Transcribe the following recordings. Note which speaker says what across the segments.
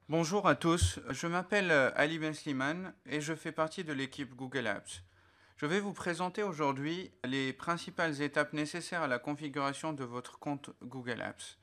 Speaker 1: Bonjour à tous, je m'appelle Ali Ben Slimane et je fais partie de l'équipe Google Apps. Je vais vous présenter aujourd'hui les principales étapes nécessaires à la configuration de votre compte Google Apps.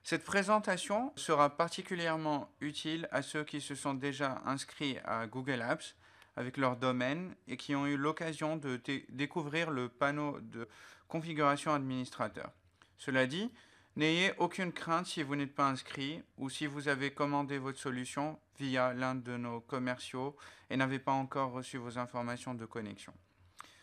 Speaker 1: Cette présentation sera particulièrement utile à ceux qui se sont déjà inscrits à Google Apps avec leur domaine et qui ont eu l'occasion de découvrir le panneau de configuration administrateur. Cela dit, n'ayez aucune crainte si vous n'êtes pas inscrit ou si vous avez commandé votre solution via l'un de nos commerciaux et n'avez pas encore reçu vos informations de connexion.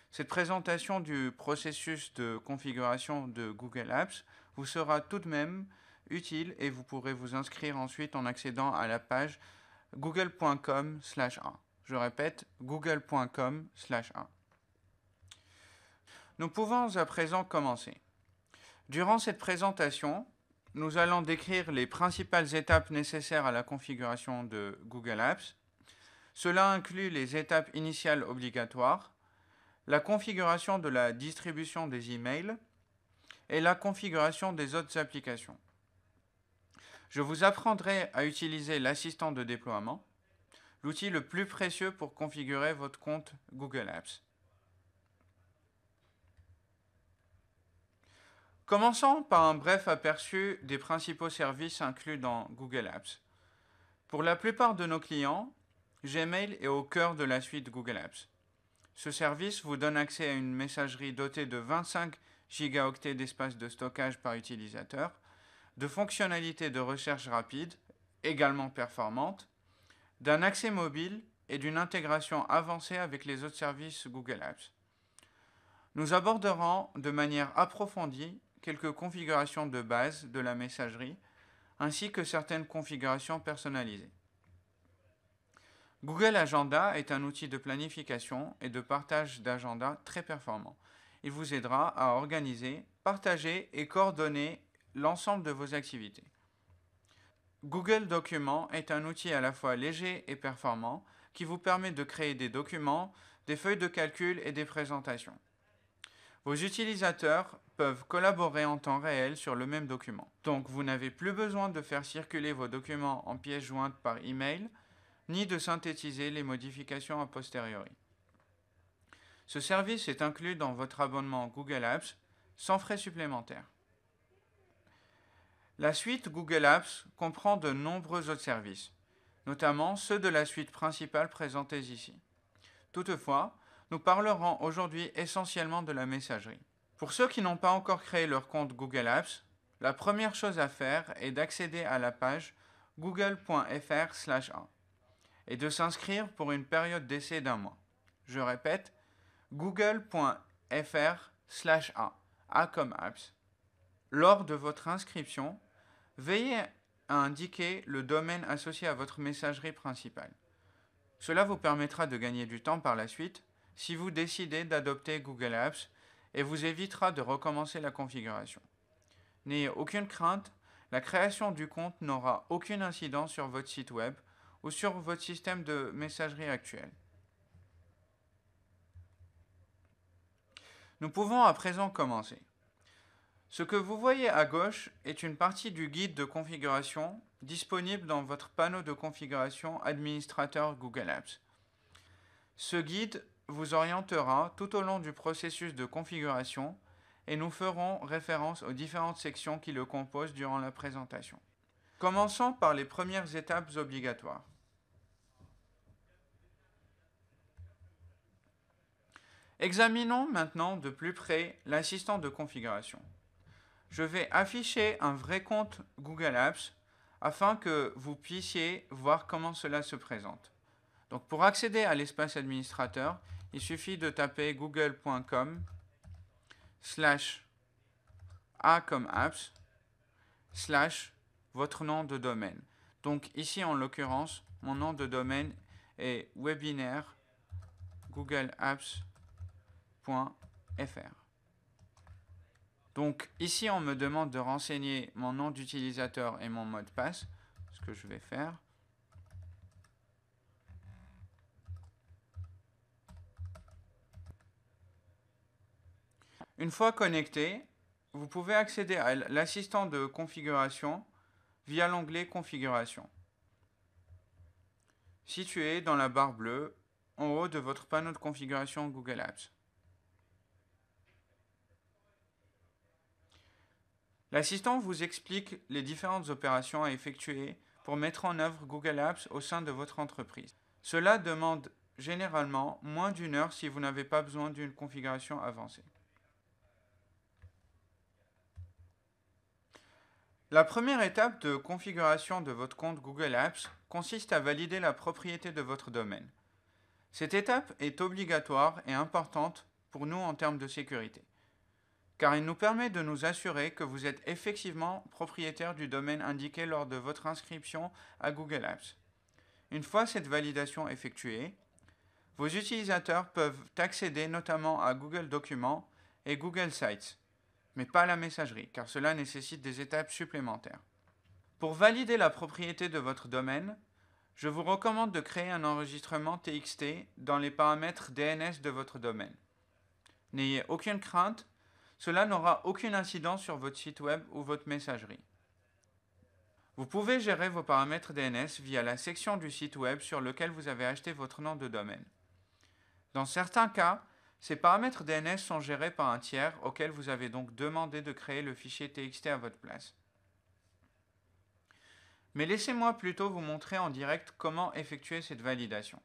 Speaker 1: Cette présentation du processus de configuration de Google Apps vous sera tout de même utile et vous pourrez vous inscrire ensuite en accédant à la page google.com/a. Je répète, google.com/a. Nous pouvons à présent commencer. Durant cette présentation, nous allons décrire les principales étapes nécessaires à la configuration de Google Apps. Cela inclut les étapes initiales obligatoires, la configuration de la distribution des emails et la configuration des autres applications. Je vous apprendrai à utiliser l'assistant de déploiement, l'outil le plus précieux pour configurer votre compte Google Apps. Commençons par un bref aperçu des principaux services inclus dans Google Apps. Pour la plupart de nos clients, Gmail est au cœur de la suite Google Apps. Ce service vous donne accès à une messagerie dotée de 25 gigaoctets d'espace de stockage par utilisateur, de fonctionnalités de recherche rapide, également performantes, d'un accès mobile et d'une intégration avancée avec les autres services Google Apps. Nous aborderons de manière approfondie quelques configurations de base de la messagerie, ainsi que certaines configurations personnalisées. Google Agenda est un outil de planification et de partage d'agenda très performant. Il vous aidera à organiser, partager et coordonner l'ensemble de vos activités. Google Documents est un outil à la fois léger et performant qui vous permet de créer des documents, des feuilles de calcul et des présentations. Vos utilisateurs peuvent collaborer en temps réel sur le même document. Donc vous n'avez plus besoin de faire circuler vos documents en pièces jointes par email, ni de synthétiser les modifications a posteriori. Ce service est inclus dans votre abonnement Google Apps sans frais supplémentaires. La suite Google Apps comprend de nombreux autres services, notamment ceux de la suite principale présentés ici. Toutefois, nous parlerons aujourd'hui essentiellement de la messagerie. Pour ceux qui n'ont pas encore créé leur compte Google Apps, la première chose à faire est d'accéder à la page google.fr/a et de s'inscrire pour une période d'essai d'1 mois. Je répète, google.fr/a, A comme apps. Lors de votre inscription, veillez à indiquer le domaine associé à votre messagerie principale. Cela vous permettra de gagner du temps par la suite si vous décidez d'adopter Google Apps et vous évitera de recommencer la configuration. N'ayez aucune crainte, la création du compte n'aura aucune incidence sur votre site web ou sur votre système de messagerie actuel. Nous pouvons à présent commencer. Ce que vous voyez à gauche est une partie du guide de configuration disponible dans votre panneau de configuration administrateur Google Apps. Ce guide vous orientera tout au long du processus de configuration et nous ferons référence aux différentes sections qui le composent durant la présentation. Commençons par les premières étapes obligatoires. Examinons maintenant de plus près l'assistant de configuration. Je vais afficher un vrai compte Google Apps afin que vous puissiez voir comment cela se présente. Donc pour accéder à l'espace administrateur, il suffit de taper google.com/a comme apps / votre nom de domaine. Donc ici en l'occurrence, mon nom de domaine est webinaire googleapps.fr. Donc ici on me demande de renseigner mon nom d'utilisateur et mon mot de passe, ce que je vais faire. Une fois connecté, vous pouvez accéder à l'assistant de configuration via l'onglet Configuration. situé dans la barre bleue en haut de votre panneau de configuration Google Apps. L'assistant vous explique les différentes opérations à effectuer pour mettre en œuvre Google Apps au sein de votre entreprise. Cela demande généralement moins d'une heure si vous n'avez pas besoin d'une configuration avancée. La première étape de configuration de votre compte Google Apps consiste à valider la propriété de votre domaine. Cette étape est obligatoire et importante pour nous en termes de sécurité, car il nous permet de nous assurer que vous êtes effectivement propriétaire du domaine indiqué lors de votre inscription à Google Apps. Une fois cette validation effectuée, vos utilisateurs peuvent accéder notamment à Google Documents et Google Sites, mais pas à la messagerie, car cela nécessite des étapes supplémentaires. Pour valider la propriété de votre domaine, je vous recommande de créer un enregistrement TXT dans les paramètres DNS de votre domaine. N'ayez aucune crainte, cela n'aura aucune incidence sur votre site web ou votre messagerie. Vous pouvez gérer vos paramètres DNS via la section du site web sur lequel vous avez acheté votre nom de domaine. Dans certains cas, ces paramètres DNS sont gérés par un tiers auquel vous avez donc demandé de créer le fichier TXT à votre place. Mais laissez-moi plutôt vous montrer en direct comment effectuer cette validation.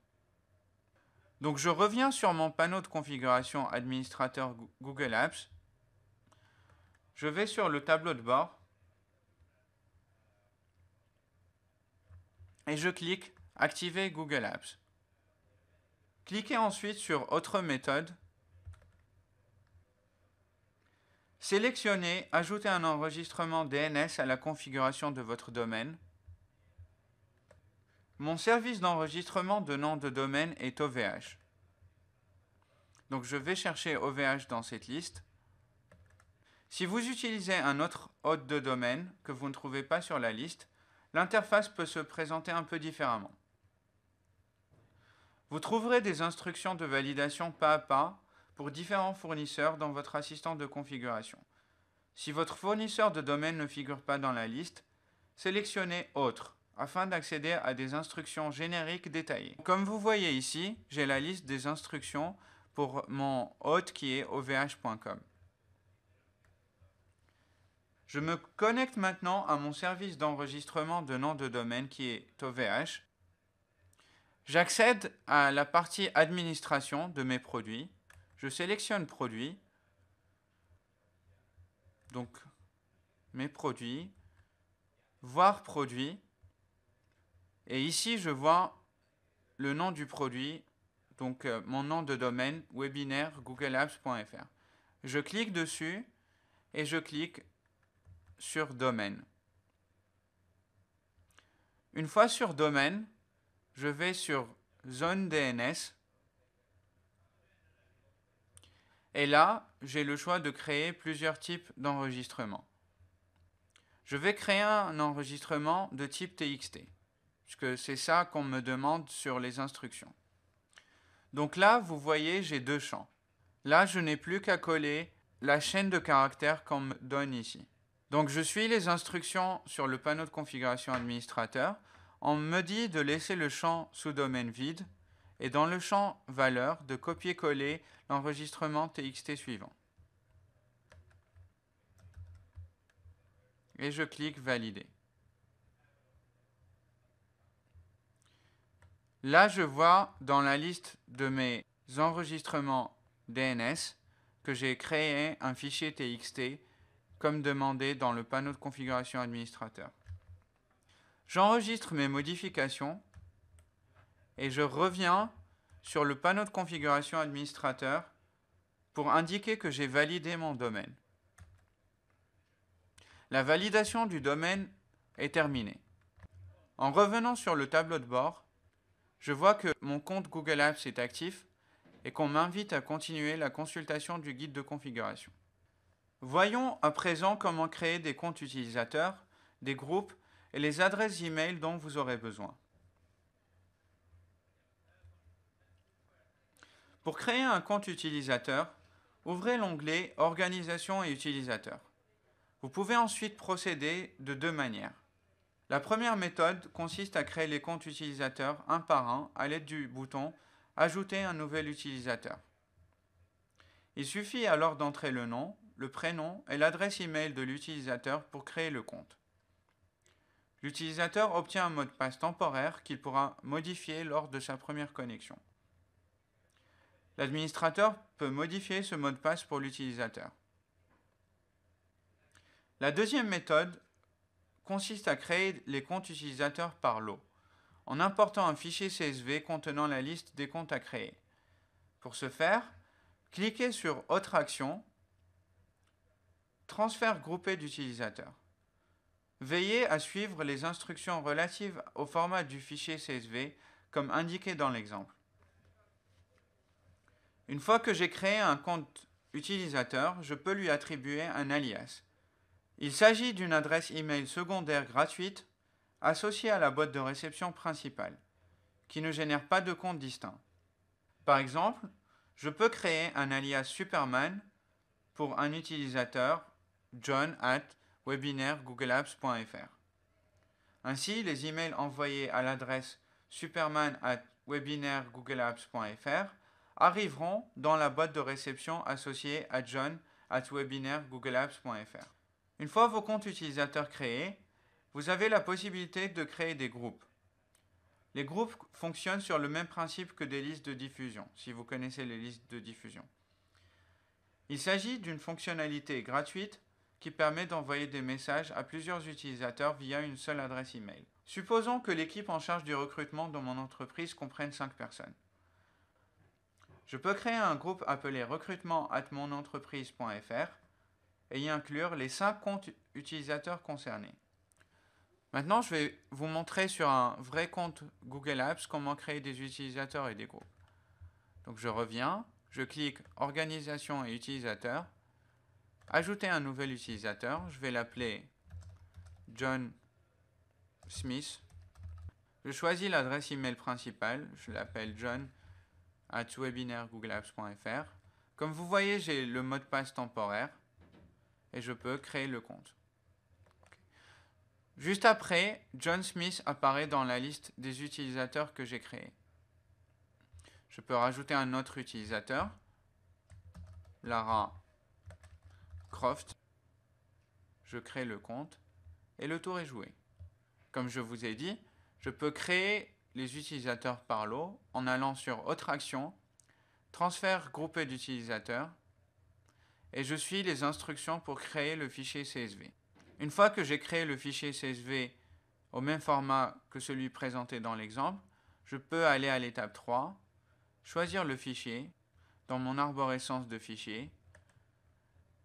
Speaker 1: Donc je reviens sur mon panneau de configuration administrateur Google Apps. Je vais sur le tableau de bord et je clique Activer Google Apps. Cliquez ensuite sur Autre méthode. Sélectionnez Ajouter un enregistrement DNS à la configuration de votre domaine. Mon service d'enregistrement de nom de domaine est OVH. Donc je vais chercher OVH dans cette liste. Si vous utilisez un autre hôte de domaine que vous ne trouvez pas sur la liste, l'interface peut se présenter un peu différemment. Vous trouverez des instructions de validation pas à pas pour différents fournisseurs dans votre assistant de configuration. Si votre fournisseur de domaine ne figure pas dans la liste, sélectionnez Autre afin d'accéder à des instructions génériques détaillées. Comme vous voyez ici, j'ai la liste des instructions pour mon hôte qui est ovh.com. Je me connecte maintenant à mon service d'enregistrement de nom de domaine qui est OVH. J'accède à la partie administration de mes produits. Je sélectionne produits. Donc, mes produits. Voir produits. Et ici, je vois le nom du produit. Donc, mon nom de domaine, webinaire googleapps.fr. Je clique dessus et je clique sur domaine. Une fois sur domaine, je vais sur zone DNS et là, j'ai le choix de créer plusieurs types d'enregistrements. Je vais créer un enregistrement de type TXT, puisque c'est ça qu'on me demande sur les instructions. Donc là, vous voyez, j'ai deux champs. Là, je n'ai plus qu'à coller la chaîne de caractères qu'on me donne ici. Donc je suis les instructions sur le panneau de configuration administrateur. On me dit de laisser le champ sous-domaine vide et dans le champ valeur de copier-coller l'enregistrement TXT suivant. Et je clique valider. Là, je vois dans la liste de mes enregistrements DNS que j'ai créé un fichier TXT comme demandé dans le panneau de configuration administrateur. J'enregistre mes modifications et je reviens sur le panneau de configuration administrateur pour indiquer que j'ai validé mon domaine. La validation du domaine est terminée. En revenant sur le tableau de bord, je vois que mon compte Google Apps est actif et qu'on m'invite à continuer la consultation du guide de configuration. Voyons à présent comment créer des comptes utilisateurs, des groupes et les adresses e-mail dont vous aurez besoin. Pour créer un compte utilisateur, ouvrez l'onglet Organisation et utilisateurs. Vous pouvez ensuite procéder de deux manières. La première méthode consiste à créer les comptes utilisateurs un par un à l'aide du bouton « Ajouter un nouvel utilisateur ». Il suffit alors d'entrer le nom, le prénom et l'adresse email de l'utilisateur pour créer le compte. L'utilisateur obtient un mot de passe temporaire qu'il pourra modifier lors de sa première connexion. L'administrateur peut modifier ce mot de passe pour l'utilisateur. La deuxième méthode consiste à créer les comptes utilisateurs par lot, en important un fichier CSV contenant la liste des comptes à créer. Pour ce faire, cliquez sur Autre action, Transfert groupé d'utilisateurs. Veillez à suivre les instructions relatives au format du fichier CSV comme indiqué dans l'exemple. Une fois que j'ai créé un compte utilisateur, je peux lui attribuer un alias. Il s'agit d'une adresse email secondaire gratuite associée à la boîte de réception principale, qui ne génère pas de compte distinct. Par exemple, je peux créer un alias Superman pour un utilisateur john@webinairegoogleapps.fr. Ainsi, les emails envoyés à l'adresse superman@webinairegoogleapps.fr arriveront dans la boîte de réception associée à john@webinairegoogleapps.fr. Une fois vos comptes utilisateurs créés, vous avez la possibilité de créer des groupes. Les groupes fonctionnent sur le même principe que des listes de diffusion, si vous connaissez les listes de diffusion. Il s'agit d'une fonctionnalité gratuite qui permet d'envoyer des messages à plusieurs utilisateurs via une seule adresse email. Supposons que l'équipe en charge du recrutement dans mon entreprise comprenne 5 personnes. Je peux créer un groupe appelé recrutement@monentreprise.fr et y inclure les 5 comptes utilisateurs concernés. Maintenant, je vais vous montrer sur un vrai compte Google Apps comment créer des utilisateurs et des groupes. Donc je reviens, je clique Organisation et utilisateurs, Ajouter un nouvel utilisateur, je vais l'appeler John Smith. Je choisis l'adresse email principale, je l'appelle john@webinairegoogleapps.fr. Comme vous voyez, j'ai le mot de passe temporaire et je peux créer le compte. Juste après, John Smith apparaît dans la liste des utilisateurs que j'ai créés. Je peux rajouter un autre utilisateur, Lara Croft. Je crée le compte et le tour est joué. Comme je vous ai dit, je peux créer les utilisateurs par lot en allant sur Autre action, Transfert groupé d'utilisateurs et je suis les instructions pour créer le fichier CSV. Une fois que j'ai créé le fichier CSV au même format que celui présenté dans l'exemple, je peux aller à l'étape 3, choisir le fichier dans mon arborescence de fichiers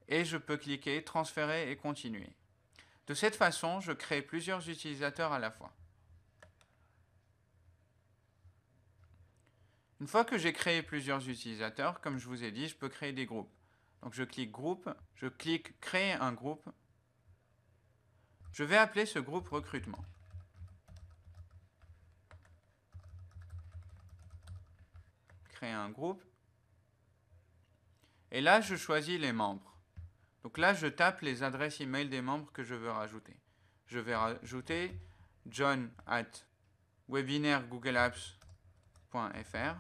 Speaker 1: et je peux cliquer Transférer et continuer. De cette façon, je crée plusieurs utilisateurs à la fois. Une fois que j'ai créé plusieurs utilisateurs, comme je vous ai dit, je peux créer des groupes. Donc je clique Groupe, je clique Créer un groupe. Je vais appeler ce groupe Recrutement. Créer un groupe. Et là, je choisis les membres. Donc là, je tape les adresses email des membres que je veux rajouter. Je vais rajouter john@webinairegoogleapps.fr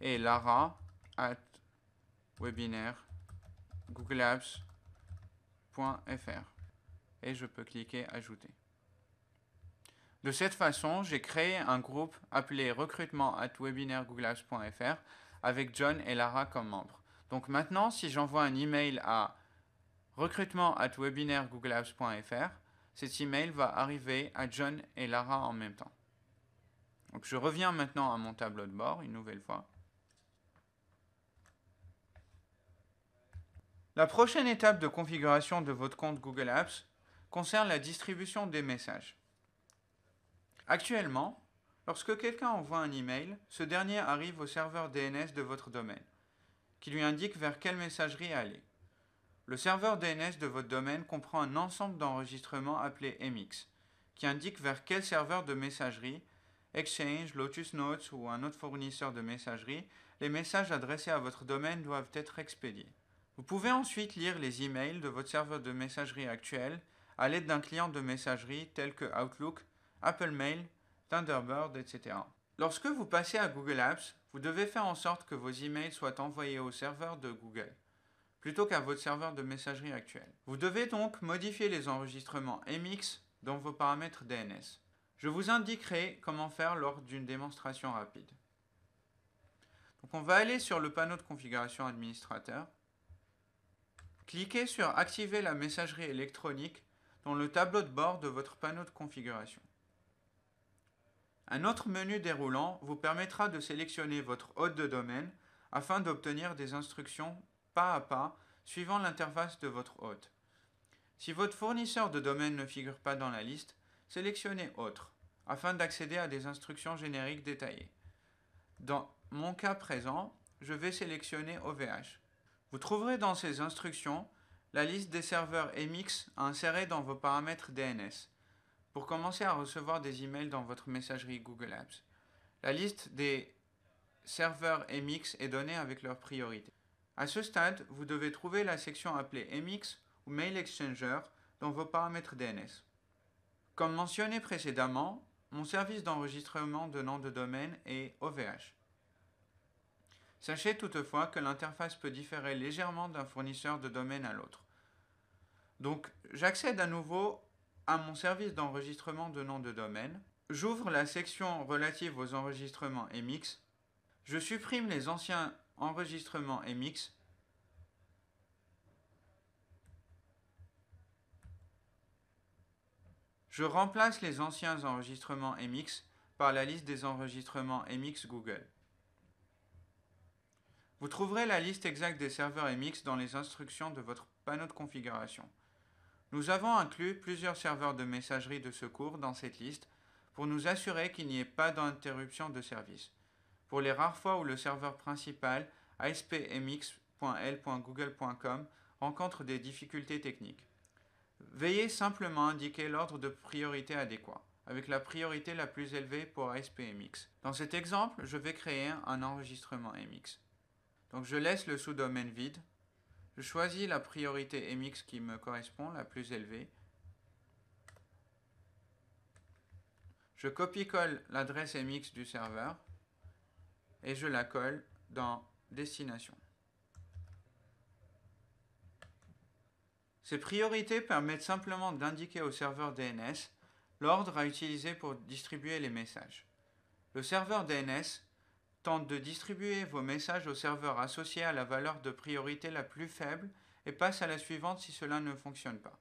Speaker 1: et lara@webinairegoogleapps.fr. Et je peux cliquer Ajouter. De cette façon, j'ai créé un groupe appelé recrutement@webinairegoogleapps.fr avec John et Lara comme membres. Donc maintenant, si j'envoie un email à recrutement@webinairegoogleapps.fr, cet email va arriver à John et Lara en même temps. Donc je reviens maintenant à mon tableau de bord une nouvelle fois. La prochaine étape de configuration de votre compte Google Apps concerne la distribution des messages. Actuellement, lorsque quelqu'un envoie un email, ce dernier arrive au serveur DNS de votre domaine, qui lui indique vers quelle messagerie aller. Le serveur DNS de votre domaine comprend un ensemble d'enregistrements appelé MX, qui indique vers quel serveur de messagerie, Exchange, Lotus Notes ou un autre fournisseur de messagerie, les messages adressés à votre domaine doivent être expédiés. Vous pouvez ensuite lire les emails de votre serveur de messagerie actuel à l'aide d'un client de messagerie tel que Outlook, Apple Mail, Thunderbird, etc. Lorsque vous passez à Google Apps, vous devez faire en sorte que vos emails soient envoyés au serveur de Google, plutôt qu'à votre serveur de messagerie actuel. Vous devez donc modifier les enregistrements MX dans vos paramètres DNS. Je vous indiquerai comment faire lors d'une démonstration rapide. Donc on va aller sur le panneau de configuration administrateur. Cliquez sur Activer la messagerie électronique dans le tableau de bord de votre panneau de configuration. Un autre menu déroulant vous permettra de sélectionner votre hôte de domaine afin d'obtenir des instructions pas à pas suivant l'interface de votre hôte. Si votre fournisseur de domaine ne figure pas dans la liste, sélectionnez Autre afin d'accéder à des instructions génériques détaillées. Dans mon cas présent, je vais sélectionner OVH. Vous trouverez dans ces instructions la liste des serveurs MX à insérer dans vos paramètres DNS pour commencer à recevoir des emails dans votre messagerie Google Apps. La liste des serveurs MX est donnée avec leur priorité. À ce stade, vous devez trouver la section appelée MX ou Mail Exchanger dans vos paramètres DNS. Comme mentionné précédemment, mon service d'enregistrement de nom de domaine est OVH. Sachez toutefois que l'interface peut différer légèrement d'un fournisseur de domaine à l'autre. Donc, j'accède à nouveau à mon service d'enregistrement de nom de domaine. J'ouvre la section relative aux enregistrements MX. Je supprime les anciens enregistrements MX. Je remplace les anciens enregistrements MX par la liste des enregistrements MX Google. Vous trouverez la liste exacte des serveurs MX dans les instructions de votre panneau de configuration. Nous avons inclus plusieurs serveurs de messagerie de secours dans cette liste pour nous assurer qu'il n'y ait pas d'interruption de service. Pour les rares fois où le serveur principal aspmx.l.google.com rencontre des difficultés techniques. Veuillez simplement indiquer l'ordre de priorité adéquat, avec la priorité la plus élevée pour ASPMX. Dans cet exemple, je vais créer un enregistrement MX. Donc je laisse le sous-domaine vide. Je choisis la priorité MX qui me correspond, la plus élevée. Je copie-colle l'adresse MX du serveur et je la colle dans Destination. Ces priorités permettent simplement d'indiquer au serveur DNS l'ordre à utiliser pour distribuer les messages. Le serveur DNS tente de distribuer vos messages au serveur associé à la valeur de priorité la plus faible et passe à la suivante si cela ne fonctionne pas.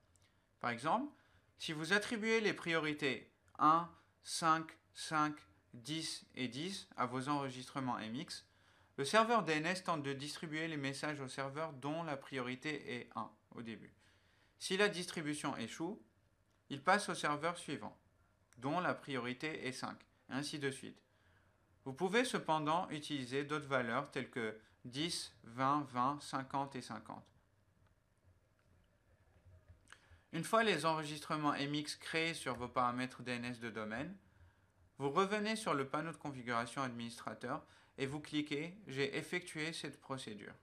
Speaker 1: Par exemple, si vous attribuez les priorités 1, 5, 5, 10 et 10 à vos enregistrements MX, le serveur DNS tente de distribuer les messages au serveur dont la priorité est 1 au début. Si la distribution échoue, il passe au serveur suivant, dont la priorité est 5, et ainsi de suite. Vous pouvez cependant utiliser d'autres valeurs telles que 10, 20, 20, 50 et 50. Une fois les enregistrements MX créés sur vos paramètres DNS de domaine, vous revenez sur le panneau de configuration administrateur et vous cliquez « J'ai effectué cette procédure ».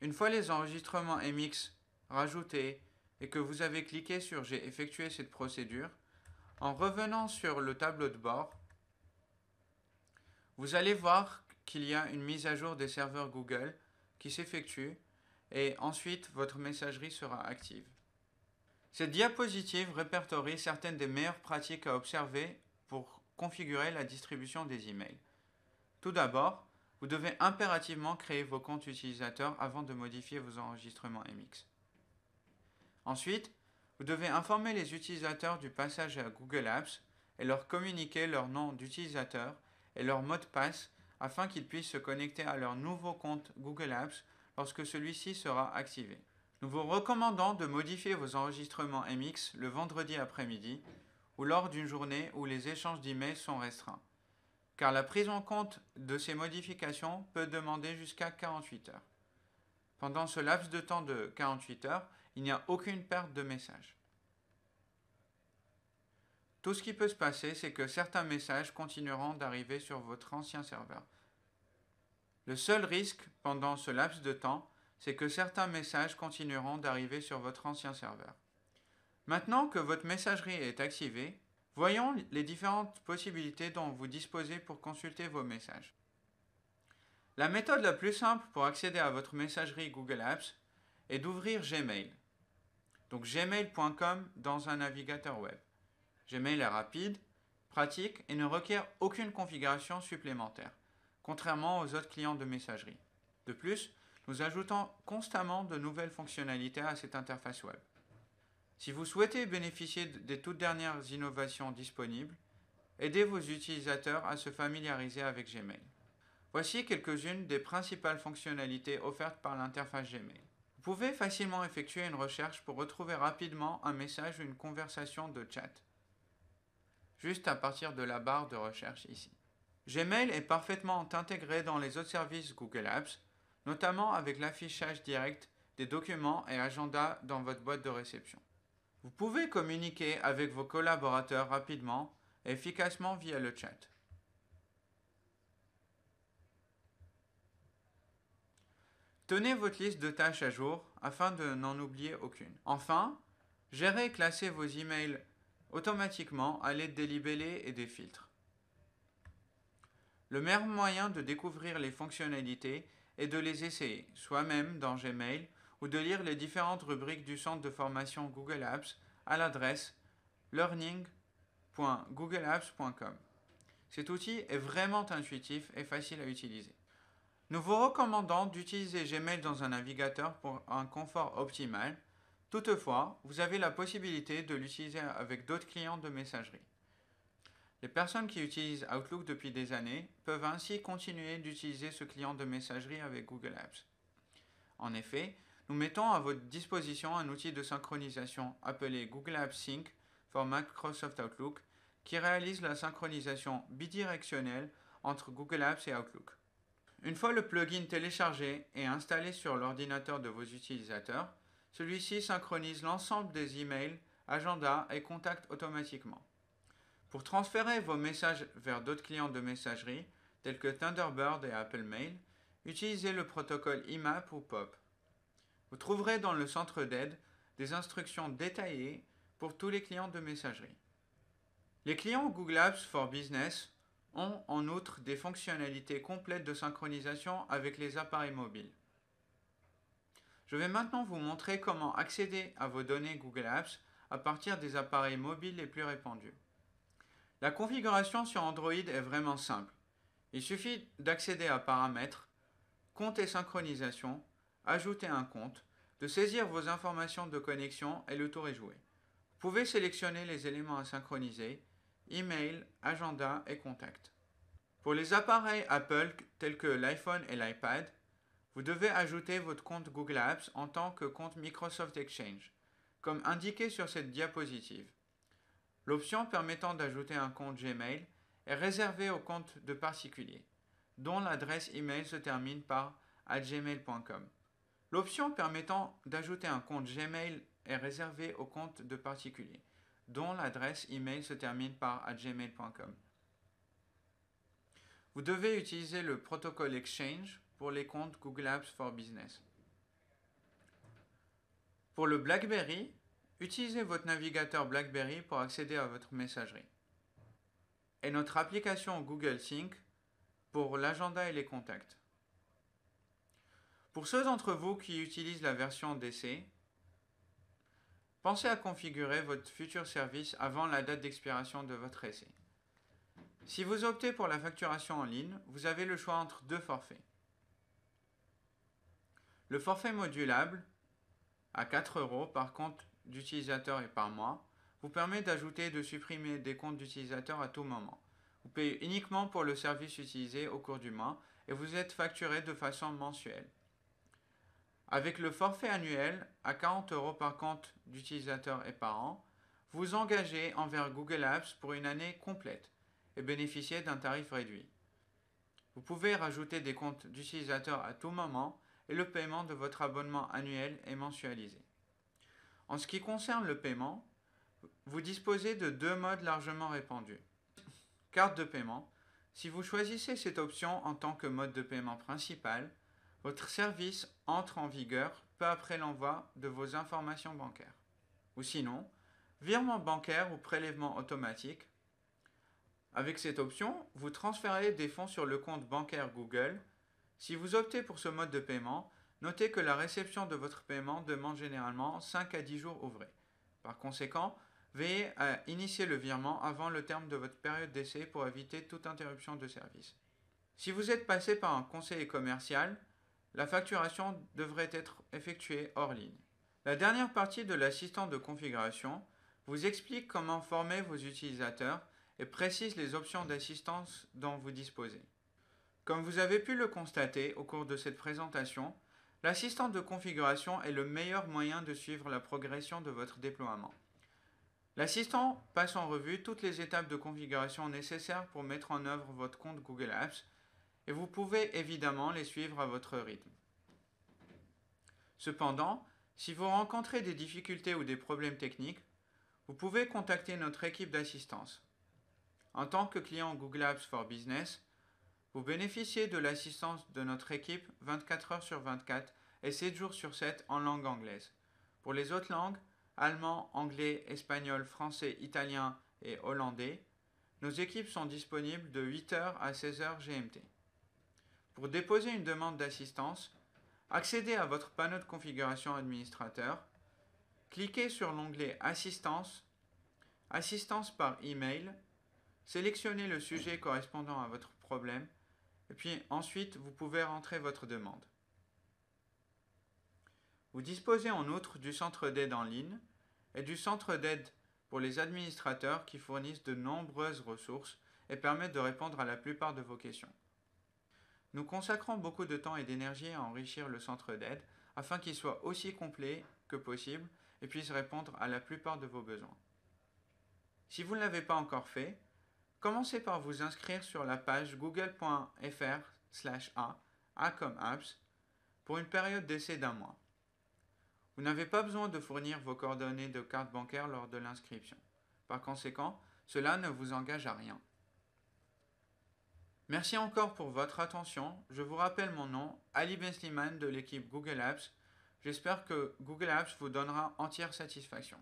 Speaker 1: Une fois les enregistrements MX rajoutés et que vous avez cliqué sur « J'ai effectué cette procédure », en revenant sur le tableau de bord, vous allez voir qu'il y a une mise à jour des serveurs Google qui s'effectue et ensuite votre messagerie sera active. Cette diapositive répertorie certaines des meilleures pratiques à observer pour configurer la distribution des emails. Tout d'abord, vous devez impérativement créer vos comptes utilisateurs avant de modifier vos enregistrements MX. Ensuite, vous devez informer les utilisateurs du passage à Google Apps et leur communiquer leur nom d'utilisateur et leur mot de passe afin qu'ils puissent se connecter à leur nouveau compte Google Apps lorsque celui-ci sera activé. Nous vous recommandons de modifier vos enregistrements MX le vendredi après-midi ou lors d'une journée où les échanges d'emails sont restreints, car la prise en compte de ces modifications peut demander jusqu'à 48 heures. Pendant ce laps de temps de 48 heures, il n'y a aucune perte de message. Tout ce qui peut se passer, c'est que certains messages continueront d'arriver sur votre ancien serveur. Le seul risque pendant ce laps de temps, c'est que certains messages continueront d'arriver sur votre ancien serveur. Maintenant que votre messagerie est activée, voyons les différentes possibilités dont vous disposez pour consulter vos messages. La méthode la plus simple pour accéder à votre messagerie Google Apps est d'ouvrir Gmail. Donc gmail.com dans un navigateur web. Gmail est rapide, pratique et ne requiert aucune configuration supplémentaire, contrairement aux autres clients de messagerie. De plus, nous ajoutons constamment de nouvelles fonctionnalités à cette interface web. Si vous souhaitez bénéficier des toutes dernières innovations disponibles, aidez vos utilisateurs à se familiariser avec Gmail. Voici quelques-unes des principales fonctionnalités offertes par l'interface Gmail. Vous pouvez facilement effectuer une recherche pour retrouver rapidement un message ou une conversation de chat, juste à partir de la barre de recherche ici. Gmail est parfaitement intégré dans les autres services Google Apps, notamment avec l'affichage direct des documents et agendas dans votre boîte de réception. Vous pouvez communiquer avec vos collaborateurs rapidement et efficacement via le chat. Tenez votre liste de tâches à jour afin de n'en oublier aucune. Enfin, gérez et classez vos emails automatiquement à l'aide des libellés et des filtres. Le meilleur moyen de découvrir les fonctionnalités est de les essayer, soi-même dans Gmail, ou de lire les différentes rubriques du centre de formation Google Apps à l'adresse learning.googleapps.com. Cet outil est vraiment intuitif et facile à utiliser. Nous vous recommandons d'utiliser Gmail dans un navigateur pour un confort optimal. Toutefois, vous avez la possibilité de l'utiliser avec d'autres clients de messagerie. Les personnes qui utilisent Outlook depuis des années peuvent ainsi continuer d'utiliser ce client de messagerie avec Google Apps. En effet, nous mettons à votre disposition un outil de synchronisation appelé Google Apps Sync for Microsoft Outlook qui réalise la synchronisation bidirectionnelle entre Google Apps et Outlook. Une fois le plugin téléchargé et installé sur l'ordinateur de vos utilisateurs, celui-ci synchronise l'ensemble des emails, agendas et contacts automatiquement. Pour transférer vos messages vers d'autres clients de messagerie, tels que Thunderbird et Apple Mail, utilisez le protocole IMAP ou POP. Vous trouverez dans le centre d'aide des instructions détaillées pour tous les clients de messagerie. Les clients Google Apps for Business ont en outre des fonctionnalités complètes de synchronisation avec les appareils mobiles. Je vais maintenant vous montrer comment accéder à vos données Google Apps à partir des appareils mobiles les plus répandus. La configuration sur Android est vraiment simple. Il suffit d'accéder à Paramètres, Compte et synchronisation, ajouter un compte, de saisir vos informations de connexion et le tour est joué. Vous pouvez sélectionner les éléments à synchroniser, email, agenda et contact. Pour les appareils Apple tels que l'iPhone et l'iPad, vous devez ajouter votre compte Google Apps en tant que compte Microsoft Exchange, comme indiqué sur cette diapositive. L'option permettant d'ajouter un compte Gmail est réservée aux comptes de particuliers, dont l'adresse email se termine par @gmail.com. L'option permettant d'ajouter un compte Gmail est réservée aux comptes de particuliers, dont l'adresse email se termine par @gmail.com. Vous devez utiliser le protocole Exchange pour les comptes Google Apps for Business. Pour le BlackBerry, utilisez votre navigateur BlackBerry pour accéder à votre messagerie. Et notre application Google Sync pour l'agenda et les contacts. Pour ceux d'entre vous qui utilisent la version d'essai, pensez à configurer votre futur service avant la date d'expiration de votre essai. Si vous optez pour la facturation en ligne, vous avez le choix entre deux forfaits. Le forfait modulable, à 4 € par compte d'utilisateur et par mois, vous permet d'ajouter et de supprimer des comptes d'utilisateurs à tout moment. Vous payez uniquement pour le service utilisé au cours du mois et vous êtes facturé de façon mensuelle. Avec le forfait annuel, à 40 € par compte d'utilisateur et par an, vous engagez envers Google Apps pour une année complète et bénéficiez d'un tarif réduit. Vous pouvez rajouter des comptes d'utilisateurs à tout moment et le paiement de votre abonnement annuel est mensualisé. En ce qui concerne le paiement, vous disposez de deux modes largement répandus. Carte de paiement. Si vous choisissez cette option en tant que mode de paiement principal, votre service entre en vigueur peu après l'envoi de vos informations bancaires. Ou sinon, Virement bancaire ou prélèvement automatique. Avec cette option, vous transférez des fonds sur le compte bancaire Google. Si vous optez pour ce mode de paiement, notez que la réception de votre paiement demande généralement 5 à 10 jours ouvrés. Par conséquent, veillez à initier le virement avant le terme de votre période d'essai pour éviter toute interruption de service. Si vous êtes passé par un conseiller commercial, la facturation devrait être effectuée hors ligne. La dernière partie de l'assistant de configuration vous explique comment former vos utilisateurs et précise les options d'assistance dont vous disposez. Comme vous avez pu le constater au cours de cette présentation, l'assistant de configuration est le meilleur moyen de suivre la progression de votre déploiement. L'assistant passe en revue toutes les étapes de configuration nécessaires pour mettre en œuvre votre compte Google Apps et vous pouvez évidemment les suivre à votre rythme. Cependant, si vous rencontrez des difficultés ou des problèmes techniques, vous pouvez contacter notre équipe d'assistance. En tant que client Google Apps for Business, vous bénéficiez de l'assistance de notre équipe 24 heures sur 24 et 7 jours sur 7 en langue anglaise. Pour les autres langues, allemand, anglais, espagnol, français, italien et hollandais, nos équipes sont disponibles de 8h à 16h GMT. Pour déposer une demande d'assistance, accédez à votre panneau de configuration administrateur, cliquez sur l'onglet Assistance, Assistance par email, sélectionnez le sujet correspondant à votre problème, et puis ensuite vous pouvez rentrer votre demande. Vous disposez en outre du centre d'aide en ligne et du centre d'aide pour les administrateurs qui fournissent de nombreuses ressources et permettent de répondre à la plupart de vos questions. Nous consacrons beaucoup de temps et d'énergie à enrichir le centre d'aide afin qu'il soit aussi complet que possible et puisse répondre à la plupart de vos besoins. Si vous ne l'avez pas encore fait, commencez par vous inscrire sur la page google.fr/a comme apps pour une période d'essai d'1 mois. Vous n'avez pas besoin de fournir vos coordonnées de carte bancaire lors de l'inscription. Par conséquent, cela ne vous engage à rien. Merci encore pour votre attention. Je vous rappelle mon nom, Ali Ben Slimane de l'équipe Google Apps. J'espère que Google Apps vous donnera entière satisfaction.